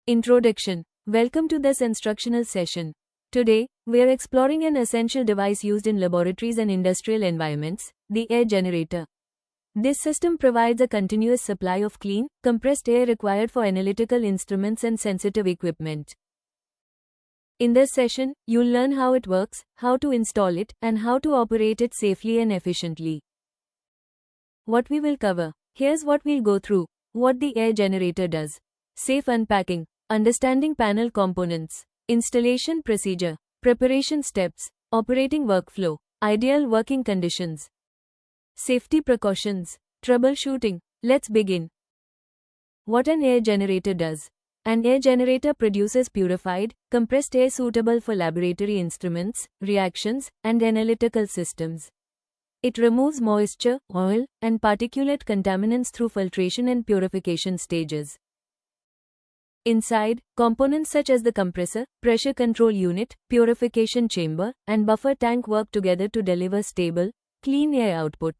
Introduction. Welcome to this instructional session. Today, we are exploring an essential device used in laboratories and industrial environments, the air generator. This system provides a continuous supply of clean, compressed air required for analytical instruments and sensitive equipment. In this session, you'll learn how it works, how to install it, and how to operate it safely and efficiently. What we will cover. Here's what we'll go through. What the air generator does. Safe unpacking. Understanding panel components. Installation procedure. Preparation steps. Operating workflow. Ideal working conditions. Safety precautions. Troubleshooting. Let's begin. What an air generator does. An air generator produces purified, compressed air suitable for laboratory instruments, reactions, and analytical systems. It removes moisture, oil, and particulate contaminants through filtration and purification stages. Inside, components such as the compressor, pressure control unit, purification chamber, and buffer tank work together to deliver stable, clean air output.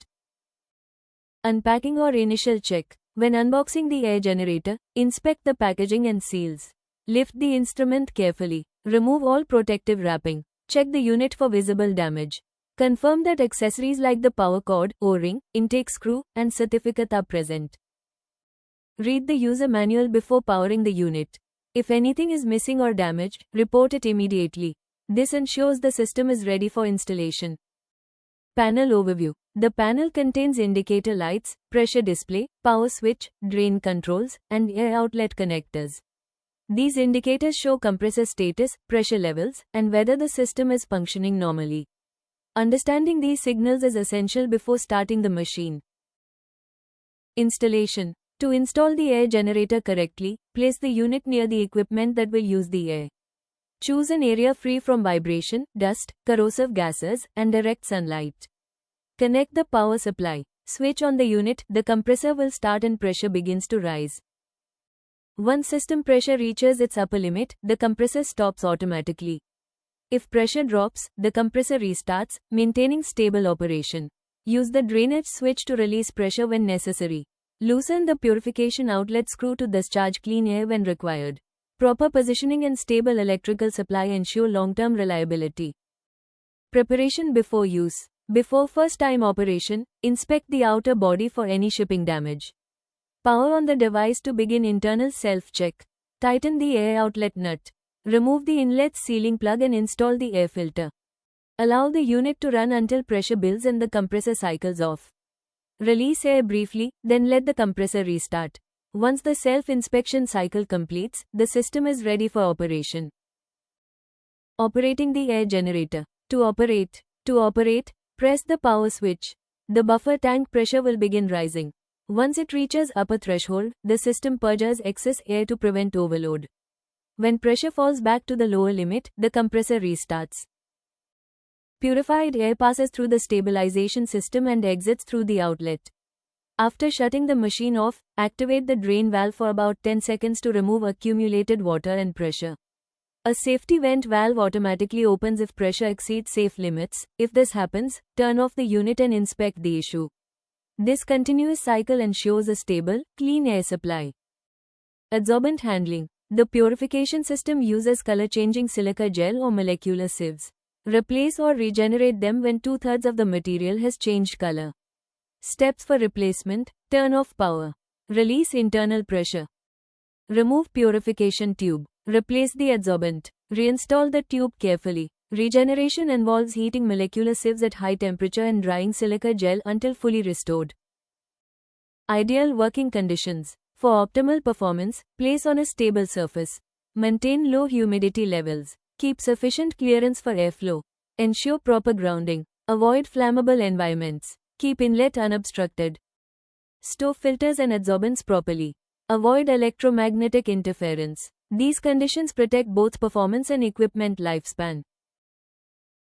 Unpacking or initial check. When unboxing the air generator, inspect the packaging and seals. Lift the instrument carefully. Remove all protective wrapping. Check the unit for visible damage. Confirm that accessories like the power cord, O-ring, intake screw, and certificate are present. Read the user manual before powering the unit. If anything is missing or damaged, report it immediately. This ensures the system is ready for installation. Panel overview. The panel contains indicator lights, pressure display, power switch, drain controls, and air outlet connectors. These indicators show compressor status, pressure levels, and whether the system is functioning normally. Understanding these signals is essential before starting the machine. Installation. To install the air generator correctly, place the unit near the equipment that will use the air. Choose an area free from vibration, dust, corrosive gases, and direct sunlight. Connect the power supply. Switch on the unit, the compressor will start and pressure begins to rise. Once system pressure reaches its upper limit, the compressor stops automatically. If pressure drops, the compressor restarts, maintaining stable operation. Use the drainage switch to release pressure when necessary. Loosen the purification outlet screw to discharge clean air when required. Proper positioning and stable electrical supply ensure long-term reliability. Preparation before use. Before first-time operation, inspect the outer body for any shipping damage. Power on the device to begin internal self-check. Tighten the air outlet nut. Remove the inlet sealing plug and install the air filter. Allow the unit to run until pressure builds and the compressor cycles off. Release air briefly, then let the compressor restart. Once the self-inspection cycle completes, the system is ready for operation. Operating the air generator. To operate, press the power switch. The buffer tank pressure will begin rising. Once it reaches upper threshold, the system purges excess air to prevent overload. When pressure falls back to the lower limit, the compressor restarts. Purified air passes through the stabilization system and exits through the outlet. After shutting the machine off, activate the drain valve for about 10 seconds to remove accumulated water and pressure. A safety vent valve automatically opens if pressure exceeds safe limits. If this happens, turn off the unit and inspect the issue. This continuous cycle ensures a stable, clean air supply. Adsorbent handling. The purification system uses color-changing silica gel or molecular sieves. Replace or regenerate them when 2/3 of the material has changed color. Steps for replacement. Turn off power. Release internal pressure. Remove purification tube. Replace the adsorbent. Reinstall the tube carefully. Regeneration involves heating molecular sieves at high temperature and drying silica gel until fully restored. Ideal working conditions. For optimal performance, place on a stable surface. Maintain low humidity levels. Keep sufficient clearance for airflow. Ensure proper grounding. Avoid flammable environments. Keep inlet unobstructed. Stow filters and adsorbents properly. Avoid electromagnetic interference. These conditions protect both performance and equipment lifespan.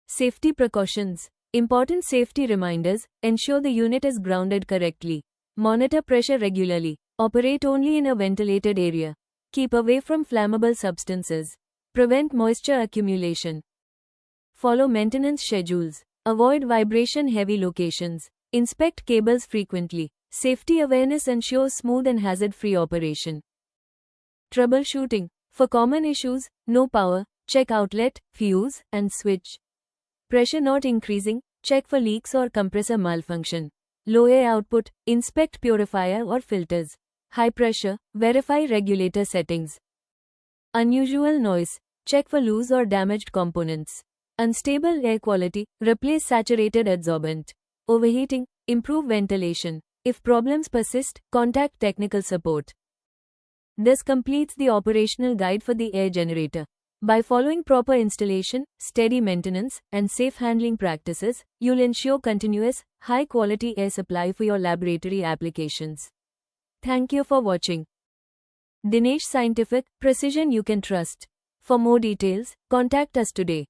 Safety precautions. Important safety reminders. Ensure the unit is grounded correctly. Monitor pressure regularly. Operate only in a ventilated area. Keep away from flammable substances. Prevent moisture accumulation. Follow maintenance schedules. Avoid vibration-heavy locations. Inspect cables frequently. Safety awareness ensures smooth and hazard-free operation. Troubleshooting. For common issues, no power, check outlet, fuse, and switch. Pressure not increasing, check for leaks or compressor malfunction. Low air output, inspect purifier or filters. High pressure, verify regulator settings. Unusual noise, check for loose or damaged components. Unstable air quality, replace saturated adsorbent. Overheating, improve ventilation. If problems persist, contact technical support. This completes the operational guide for the air generator. By following proper installation, steady maintenance, and safe handling practices, you'll ensure continuous, high-quality air supply for your laboratory applications. Thank you for watching. Dinesh Scientific, precision you can trust. For more details, contact us today.